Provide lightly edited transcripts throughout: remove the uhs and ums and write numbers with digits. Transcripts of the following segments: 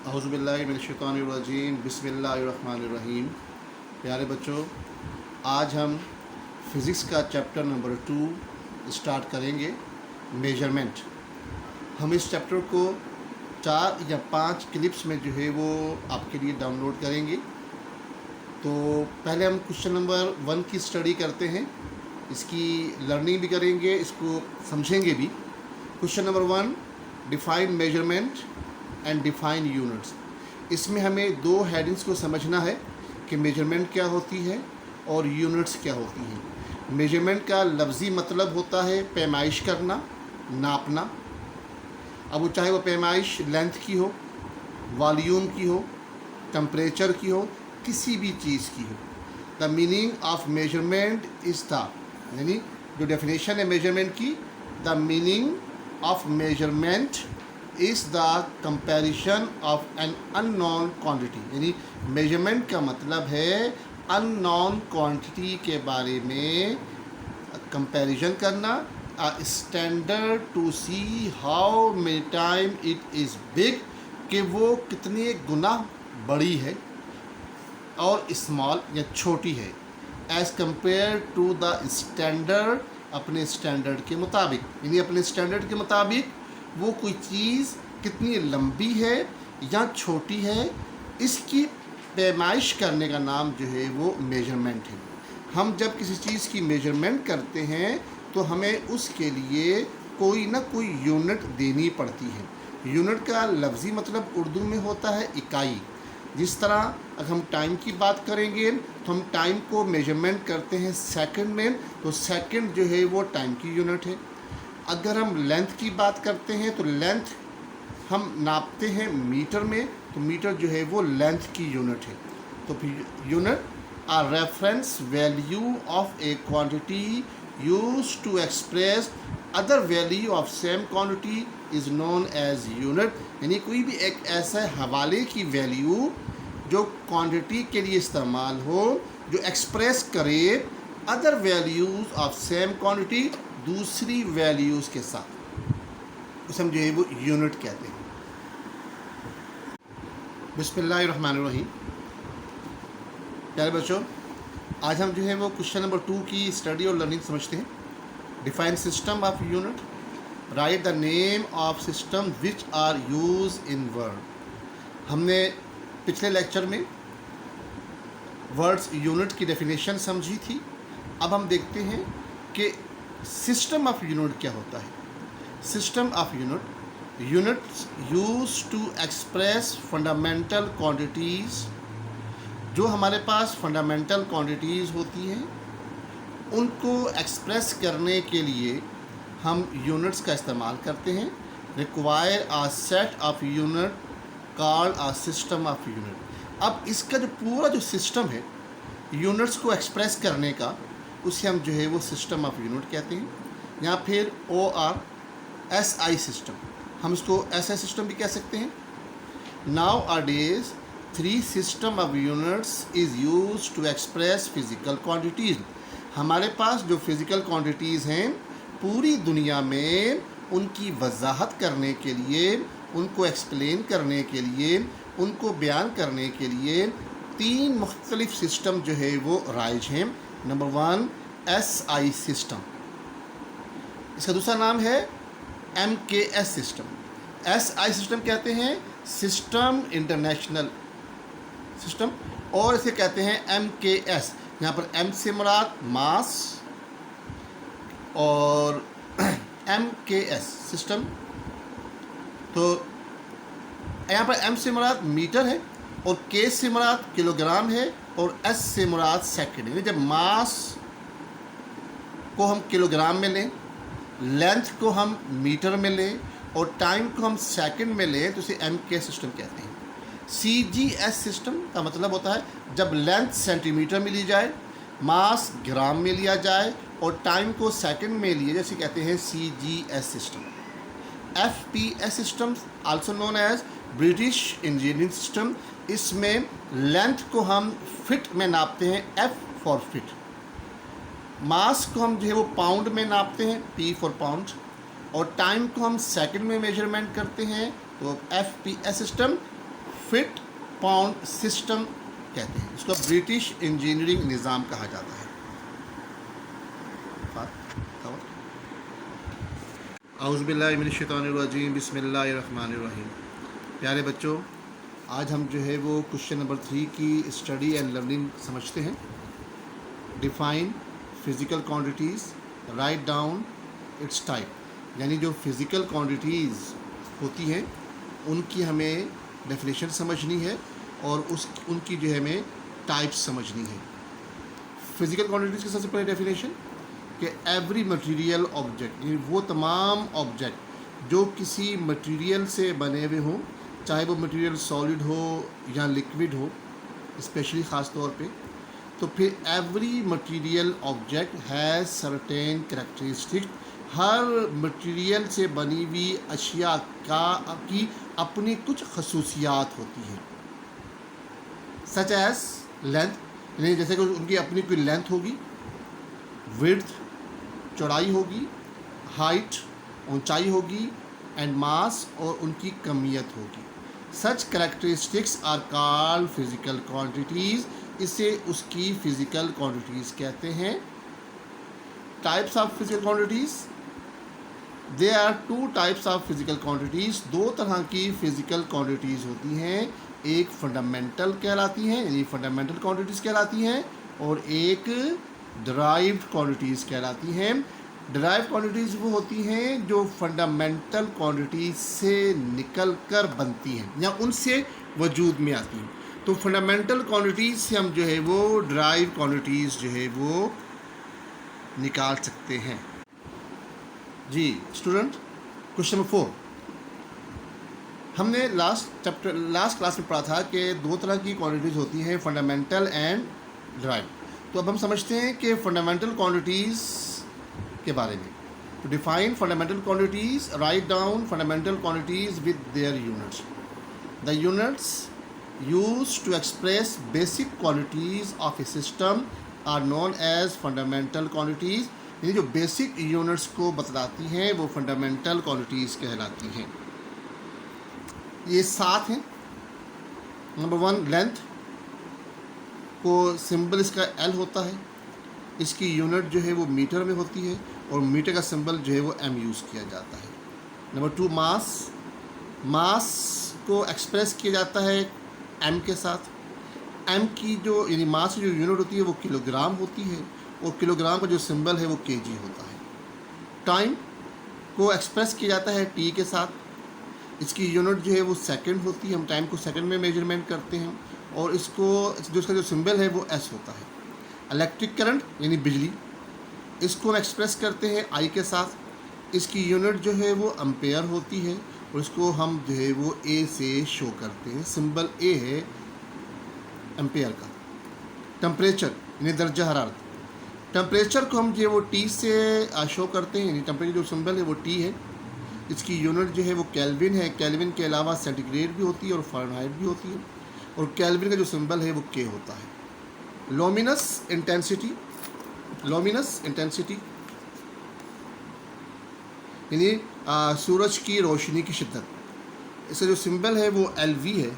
अऊज़ुबिल्लाहि मिनश्शैतानिर्रजीम बिस्मिल्लाहिर्रहमानिर्रहीम। प्यारे बच्चों, आज हम फ़िज़िक्स का चैप्टर नंबर 2 स्टार्ट करेंगे, मेजरमेंट। हम इस चैप्टर को 4 या 5 क्लिप्स में जो है वो आपके लिए डाउनलोड करेंगे। तो पहले हम क्वेश्चन नंबर 1 की स्टडी करते हैं, इसकी लर्निंग भी करेंगे, इसको समझेंगे भी। Question number 1, define measurement and define units. इसमें हमें दो हेडिंग्स को समझना है कि मेजरमेंट क्या होती है और यूनिट्स क्या होती हैं। मेजरमेंट का लफ्ज़ी मतलब होता है पैमाइश करना, नापना। अब वो चाहे वो पैमाइश लेंथ की हो, वॉल्यूम की हो, टेम्परेचर की हो, किसी भी चीज़ की हो। The meaning of measurement is the, यानी जो डेफिनेशन है मेजरमेंट की, the meaning of measurement is the comparison of an unknown quantity. यानी मेजरमेंट का मतलब है अननोन क्वांटिटी के बारे में कंपैरिजन करना, a standard to see how many time it is big, कि वो कितने गुना बड़ी है और स्मॉल या छोटी है, as compare to the standard, अपने स्टैंडर्ड के मुताबिक। यानी अपने स्टैंडर्ड के मुताबिक वो कोई चीज़ कितनी लंबी है या छोटी है, इसकी पैमाइश करने का नाम जो है वो मेजरमेंट है। हम जब किसी चीज़ की मेजरमेंट करते हैं तो हमें उसके लिए कोई ना कोई यूनिट देनी पड़ती है। यूनिट का लफ्ज़ी मतलब उर्दू में होता है इकाई। जिस तरह अगर हम टाइम की बात करेंगे तो हम टाइम को मेजरमेंट करते हैं सेकंड में, तो सेकंड जो है वो टाइम की यूनिट है। अगर हम लेंथ की बात करते हैं तो लेंथ हम नापते हैं मीटर में, तो मीटर जो है वो लेंथ की यूनिट है। तो फिर unit a reference value of a quantity used to express other value of same quantity is known as unit. यानी कोई भी एक ऐसा हवाले की वैल्यू जो क्वांटिटी के लिए इस्तेमाल हो, जो एक्सप्रेस करे other values of same quantity, दूसरी वैल्यूज़ के साथ, उसे हम जो है वो यूनिट कहते हैं। बिस्मिल्लाहिर्रहमानिर्रहीम। प्यारे बच्चों, आज हम जो है वो क्वेश्चन नंबर 2 की स्टडी और लर्निंग समझते हैं। Define system of unit, write the name of system which are use in word. हमने पिछले लेक्चर में वर्ड्स यूनिट की डेफिनेशन समझी थी। अब हम देखते हैं कि सिस्टम ऑफ यूनिट क्या होता है। System of unit, units use to express fundamental quantities. जो हमारे पास फंडामेंटल क्वांटिटीज़ होती हैं उनको एक्सप्रेस करने के लिए हम यूनिट्स का इस्तेमाल करते हैं। Require a set of unit called a system of unit. अब इसका जो पूरा जो सिस्टम है यूनिट्स को एक्सप्रेस करने का, उसे हम जो है वो सिस्टम ऑफ यूनिट कहते हैं, या फिर ORSI सिस्टम। हम इसको SI सिस्टम भी कह सकते हैं। Nowadays 3 system of units is use to express physical quantities. हमारे पास जो फिज़िकल क्वांटिटीज़ हैं पूरी दुनिया में, उनकी वजाहत करने के लिए, उनको एक्सप्लेन करने के लिए, उनको बयान करने के लिए 3 मुख्तलिफ सिस्टम जो है वो राइज हैं। नंबर 1 SI सिस्टम, इसका दूसरा नाम है MKS सिस्टम। SI सिस्टम कहते हैं सिस्टम इंटरनेशनल सिस्टम, और इसे कहते हैं MKS। यहाँ पर M से मुराद मास और MKS सिस्टम, तो यहाँ पर M से मुराद मीटर है और K से मुराद किलोग्राम है और S से मुराद सेकंड है। जब मास को हम किलोग्राम में लें, लेंथ को हम मीटर में लें और टाइम को हम सेकंड में लें तो इसे MK सिस्टम कहते हैं। CGS सिस्टम का मतलब होता है जब लेंथ सेंटीमीटर में ली जाए, मास ग्राम में लिया जाए और टाइम को सेकंड में लिए, जैसे कहते हैं CGS system. FPS system also known as British engineering system. इसमें लेंथ को हम फिट में नापते हैं, F फॉर फिट। मास को हम जो है वो पाउंड में नापते हैं, P फॉर पाउंड, और टाइम को हम सेकंड में मेजरमेंट करते हैं, तो FPS system fit pound system कहते हैं, इसको ब्रिटिश इंजीनियरिंग निज़ाम कहा जाता है। औज़ुबिल्लाहिमिनश्शैतानिर्रजीम बिस्मिल्लाहिर्रहमानिर्रहीम। प्यारे बच्चों, आज हम जो है वो क्वेश्चन नंबर 3 की स्टडी एंड लर्निंग समझते हैं। Define physical quantities, write down it's type, यानी जो फिज़िकल क्वांटिटीज़ होती हैं उनकी हमें डेफिनेशन समझनी है और उनकी जो है हमें टाइप्स समझनी है। फिज़िकल क्वांटिटीज़ की सबसे पहले डेफिनेशन कि एवरी मटेरियल ऑब्जेक्ट, यानी वो तमाम ऑब्जेक्ट जो किसी मटेरियल से बने हुए हों, चाहे वो मटेरियल सॉलिड हो या लिक्विड हो, स्पेशली ख़ास तौर पे, तो फिर every material object has certain characteristic. Her material से बनी हुई अशिया की अपनी कुछ खसूसियात होती हैं, सच एज लेंथ, यानी जैसे कि उनकी अपनी कोई लेंथ होगी, विड्थ चौड़ाई होगी, हाइट ऊंचाई होगी, एंड मास और उनकी कमियत होगी। Such characteristics are called physical quantities, इसे उसकी फ़िज़िकल क्वांटिटीज़ कहते हैं। Types of physical quantities, they are 2 types of physical quantities. 2 तरह की फ़िज़िकल क्वांटिटीज़ होती हैं, एक फंडामेंटल कहलाती हैं, यानी फंडामेंटल क्वांटिटीज़ कहलाती हैं, और एक डिराइव्ड क्वांटिटीज़ कहलाती हैं। डिराइव्ड क्वांटिटीज़ वो होती हैं जो फंडामेंटल क्वांटिटीज़ से निकल कर बनती हैं या उनसे वजूद में आती हैं। तो फंडामेंटल क्वांटिटीज़ से हम जो है वो डिराइव्ड क्वांटिटीज़ जो है वो निकाल सकते हैं। जी स्टूडेंट, क्वेश्चन नंबर 4 हमने लास्ट क्लास में पढ़ा था कि 2 तरह की क्वांटिटीज़ होती हैं, फंडामेंटल एंड डिराइव्ड। तो अब हम समझते हैं कि फंडामेंटल क्वांटिटीज़ के बारे में। तो define fundamental quantities, write down fundamental quantities with their units. The units used to express basic qualities of a system are known as fundamental quantities, यानी जो बेसिक यूनिट्स को बतलाती हैं वो फंडामेंटल क्वांटिटीज़ कहलाती हैं। ये 7 हैं। नंबर 1 लेंथ, को सिंबल इसका L होता है, इसकी यूनिट जो है वो मीटर में होती है और मीटर का सिंबल जो है वो M यूज़ किया जाता है। नंबर 2 मास, मास को एक्सप्रेस किया जाता है M के साथ। M की जो यानी मास की जो यूनिट होती है वो किलोग्राम होती है और किलोग्राम का जो सिंबल है वो kg होता है। टाइम को एक्सप्रेस किया जाता है T के साथ, इसकी यूनिट जो है वो सेकंड होती है, हम टाइम को सेकंड में मेजरमेंट करते हैं, और इसको जो इसका जो सिंबल है वो S होता है। इलेक्ट्रिक करंट यानी बिजली, इसको हम एक्सप्रेस करते हैं I के साथ, इसकी यूनिट जो है वो एम्पेयर होती है और इसको हम जो है वो A से शो करते हैं, सिंबल A है एम्पेयर का। टेम्परेचर यानी दर्जा हरारत, टेम्परेचर को हम जो है वो T से शो करते हैं, यानी टेम्परेचर जो सिंबल है वो T है, इसकी यूनिट जो है वो केल्विन है। केल्विन के अलावा सेंटीग्रेड भी होती है और फ़ारेनहाइट भी होती है, और केल्विन का जो सिंबल है वो K होता है। लुमिनस इंटेंसिटी, लुमिनस इंटेंसिटी यानी सूरज की रोशनी की शिद्दत, इसका जो सिंबल है वो LV है,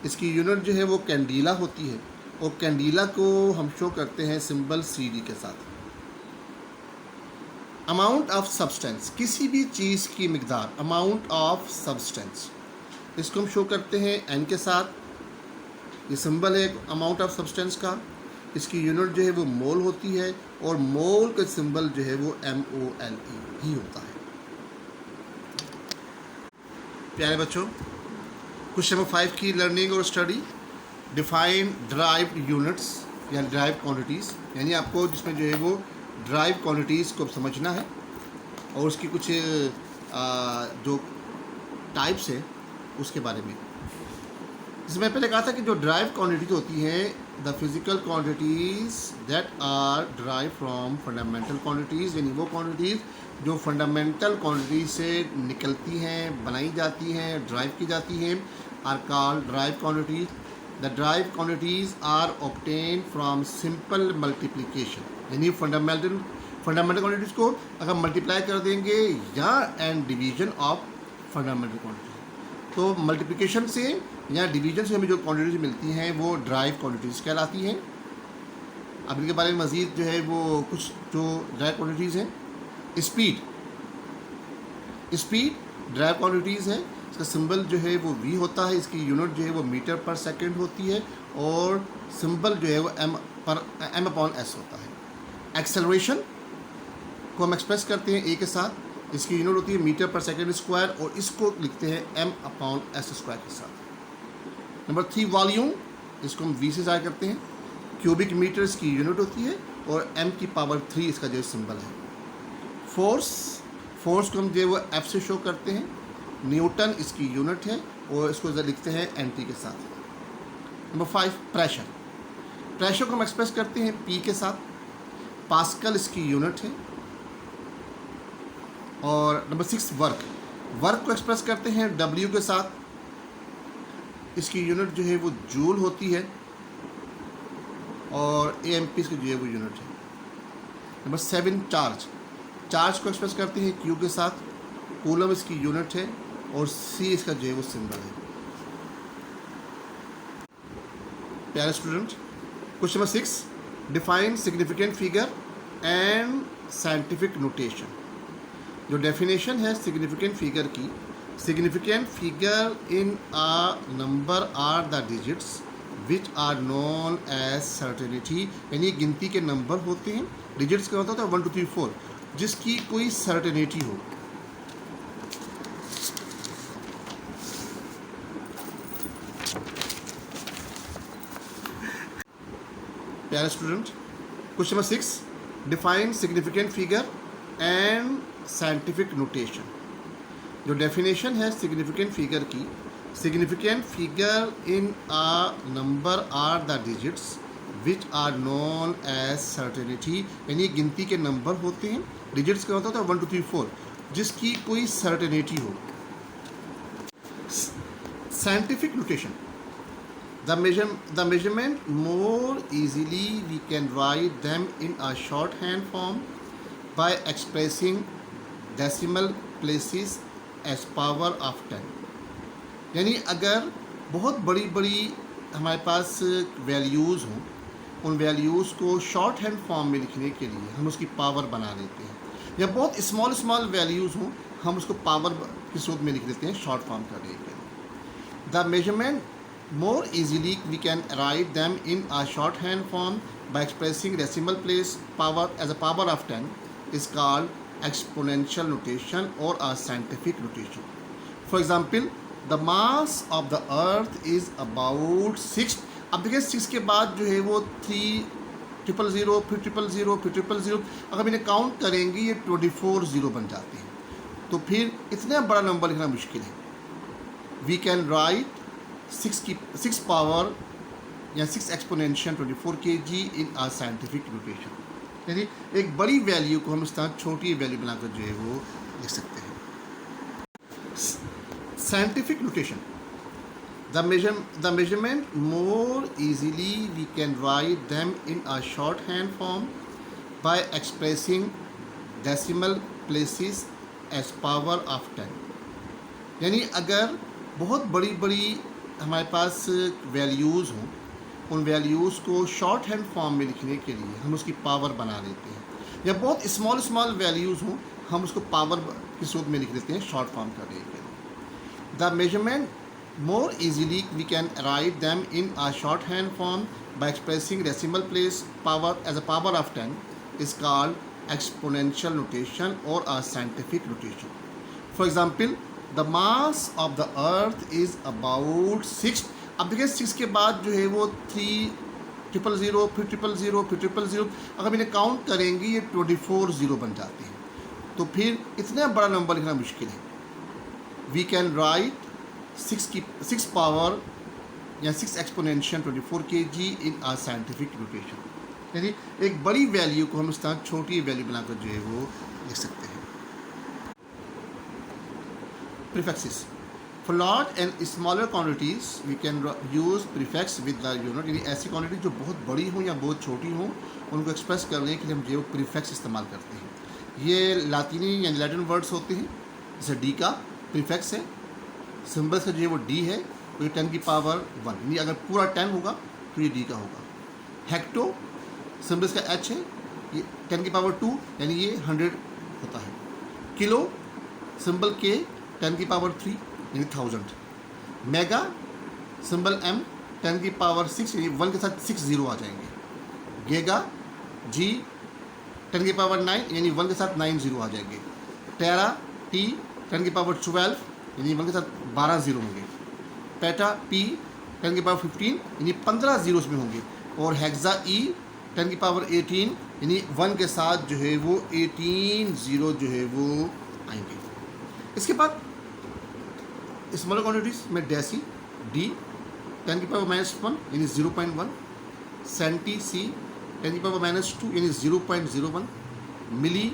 इसकी यूनिट जो है वो कैंडीला होती है और कैंडीला को हम शो करते हैं सिंबल CD के साथ। अमाउंट ऑफ सब्सटेंस, किसी भी चीज़ की मिकदार, अमाउंट ऑफ सब्सटेंस, इसको हम शो करते हैं N के साथ, ये सिंबल है अमाउंट ऑफ सब्सटेंस का, इसकी यूनिट जो है वो मोल होती है और मोल का सिंबल जो है वो MOLE ही होता है। प्यारे बच्चों, क्वेश्चन नंबर 5 की लर्निंग और स्टडी। डिफाइन डिराइव्ड यूनिट्स या डिराइव्ड क्वांटिटीज़, यानी आपको जिसमें जो है वो डिराइव्ड क्वांटिटीज़ को समझना है और उसकी कुछ जो टाइप्स है उसके बारे में। जिसमें पहले कहा था कि जो डिराइव्ड क्वांटिटीज होती हैं, the physical quantities that are derive from fundamental quantities, यानी वो क्वांटिटीज़ जो फंडामेंटल क्वांटिटीज से निकलती हैं, बनाई जाती हैं, ड्राइव की जाती हैं, are called derive quantities. The derive quantities are obtain from simple multiplication, यानी फंडामेंटल क्वांटिटीज़ को अगर मल्टीप्लाई कर देंगे या and division of fundamental quantities, तो मल्टीप्लिकेशन से यहाँ डिवीजन से हमें जो क्वांटिटीज मिलती हैं वो ड्राइव क्वांटिटीज़ कहलाती हैं। अब इनके बारे में मज़ीद जो है वो कुछ जो ड्राइव क्वांटिटीज़ हैं, स्पीड ड्राइव क्वांटिटीज़ है। इसका सिंबल जो है वो वी होता है, इसकी यूनिट जो है वो मीटर पर सेकंड होती है और सिंबल जो है वो एम अपॉन एस होता है। एक्सेलरेशन को हम एक्सप्रेस करते हैं ए के साथ, इसकी यूनिट होती है मीटर पर सेकंड स्क्वायर और इसको लिखते हैं एम अपॉन एस स्क्वायर के साथ। नंबर 3 वॉल्यूम, इसको हम वी से ज़ाहिर करते हैं। क्यूबिक मीटर इसकी यूनिट होती है और एम की पावर 3 इसका जो सिंबल है। फोर्स को हम जो है वो एफ से शो करते हैं। न्यूटन इसकी यूनिट है और इसको लिखते हैं एन टी के साथ। नंबर 5 प्रेशर को हम एक्सप्रेस करते हैं पी के साथ। पास्कल इसकी यूनिट है। और नंबर 6 वर्क को एक्सप्रेस करते हैं डब्ल्यू के साथ। इसकी यूनिट जो है वो जूल होती है और ए एम पी इसकी जो है वो यूनिट है। नंबर 7 चार्ज को एक्सप्रेस करते हैं क्यू के साथ। कूलम इसकी यूनिट है और सी इसका जो है वो सिंबल है। प्यारे student, question number 6, define significant figure and scientific notation. जो डेफिनेशन है सिग्निफिकेंट फिगर की, significant figure in a number are the digits which are known as certainty, यानी गिनती के नंबर होते हैं, डिजिट्स का होता है 1 2 3 4, जिसकी कोई सर्टेनिटी हो। प्यारे student, question number 6, define significant figure and scientific notation. जो डेफिनेशन है सिग्निफिकेंट फिगर की, significant figure in a number are the digits which are known as certainty, यानी गिनती के नंबर होते हैं, डिजिट्स का होता है 1 2 3 4, जिसकी कोई सर्टेनिटी हो। Scientific notation, the measurement more easily we can write them in a shorthand form by expressing decimal places as power of 10। यानी अगर बहुत बड़ी बड़ी हमारे पास वैल्यूज़ हों, उन वैल्यूज़ को शॉर्ट हैंड फॉर्म में लिखने के लिए हम उसकी पावर बना लेते हैं, या बहुत स्मॉल वैल्यूज़ हों हम उसको पावर की सूरत में लिख देते हैं शॉर्ट फॉर्म करने के लिए। The measurement more easily we can write them in a shorthand form by expressing decimal place power as a power of 10 is called exponential notation or a scientific notation. For example, the mass of the earth is about 6। अब देखिए 6 के बाद जो है वो 3,000 फिर 000 फिर 000, अगर इन्हें काउंट करेंगे ये 24 0 बन जाते हैं, तो फिर इतना बड़ा नंबर लिखना मुश्किल है। वी कैन राइट 6 पावर या 6 एक्सपोनेंशियल 24 kg इन आ साइंटिफिक नोटेशन, यानी एक बड़ी वैल्यू को हम इस तरह छोटी वैल्यू बनाकर जो है वो लिख सकते हैं। Scientific notation, the measurement more easily we can write them in a short hand form by expressing decimal places as power of 10। यानी अगर बहुत बड़ी हमारे पास वैल्यूज़ हों, उन वैल्यूज़ को शॉर्ट हैंड फॉर्म में लिखने के लिए हम उसकी पावर बना लेते हैं, या बहुत स्मॉल वैल्यूज़ हों हम उसको पावर की सूरत में लिख देते हैं शॉर्ट फॉर्म करने के लिए। The measurement more easily we can write them in a short hand form by expressing decimal place power as a power of 10 is called exponential notation और a scientific notation. For example, the mass of the earth is about 6। अब देखिए 6 के बाद जो है वो 3,000 फिर 000 फिर 000, अगर इन्हें काउंट करेंगे ये 24 0 बन जाते हैं, तो फिर इतना बड़ा नंबर लिखना मुश्किल है। वी कैन राइट 6 पावर या 6 एक्सपोनेंशियल 24 kg इन आ साइंटिफिक नोटेशन, यानी एक बड़ी वैल्यू को हम इस तरह छोटी वैल्यू बनाकर जो है वो लिख सकते हैं। Prefixes. For large and smaller quantities, we can use prefix with the unit। यानी ऐसी क्वांटिटी जो बहुत बड़ी हो या बहुत छोटी हो, उनको एक्सप्रेस करने के लिए हम जो प्रीफिक्स इस्तेमाल करते हैं। ये लातीनी या लैटिन वर्ड्स होते हैं, जैसे डी का प्रीफिक्स है, सिंबल्स का जो है वो डी है, तो ये 10 की पावर 1, यानी अगर पूरा 10 होगा तो ये डी का होगा। हेक्टो सिंबल इसका एच है, ये 10 की पावर 2 यानी ये 100 होता है। किलो सिंबल के 10 की पावर 3 यानी 1000। मेगा सिंबल एम 10 की पावर 6 यानी 1 के साथ 6 जीरो आ जाएंगे। गीगा जी 10 की पावर 9 यानी 1 के साथ 9 जीरो आ जाएंगे। टेरा टी 10 की पावर 12 यानी 1 के साथ 12 जीरो होंगे। पेटा पी 10 की पावर 15 यानी 15 जीरो में होंगे। और हेक्सा ई 10 की पावर 18 यानी 1 के साथ जो है वो 18 जीरो जो है वो आएंगे। इसके बाद स्मॉलर क्वान्टिटीज में डेसी डी 10 की पावर -1 यानी 0.1। सेंटी सी 10 की पावर -2 यानी 0.01। मिली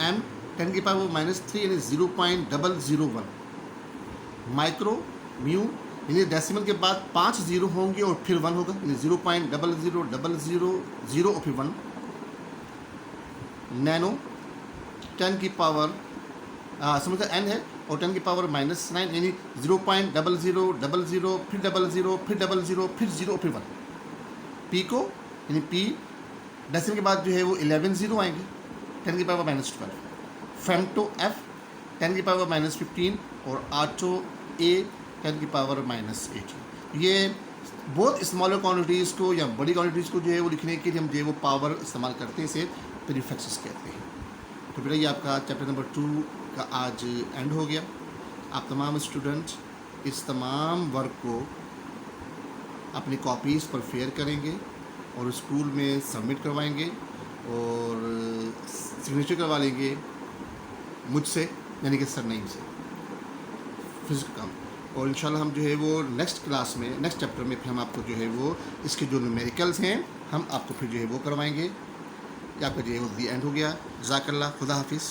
एम 10 की पावर -3 यानी 0.001। माइक्रो म्यू यानी डेसिमल के बाद 5 जीरो होंगे और फिर 1 होगा यानी 0.00000 और फिर 1। नैनो 10 की पावर समझ का एन है और 10 की पावर -9 यानी 0.0000 फिर 00 फिर 00 फिर 0 फिर 1। पीको यानी पी डेसिमल के बाद जो है वो 11 जीरो आएंगे 10 की पावर -12। फेमटो एफ 10 की पावर -15 और आटो ए 10 की पावर -18। ये बहुत स्मॉलर क्वान्टिटीज़ को या बड़ी क्वान्टिटीज़ को जो है वो लिखने के लिए हम जो है वो पावर इस्तेमाल करते हैं, इसे प्रीफिक्सेस कहते हैं। तो बेटा ये आपका चैप्टर नंबर 2 का आज एंड हो गया। आप तमाम स्टूडेंट इस तमाम वर्क को अपनी कॉपीज़ पर फेयर करेंगे और स्कूल में सबमिट करवाएंगे और सिग्नेचर करवा लेंगे मुझसे यानी कि सरनेम से फिजिक्स का। और इंशाल्लाह हम जो है वो नेक्स्ट क्लास में नेक्स्ट चैप्टर में फिर हम आपको जो है वो इसके जो न्यूमेरिकल्स हैं हम आपको फिर जो है वो करवाएंगे। ये आपका जो है वो दी एंड हो गया। जज़ाकल्लाह, खुदा हाफिज़।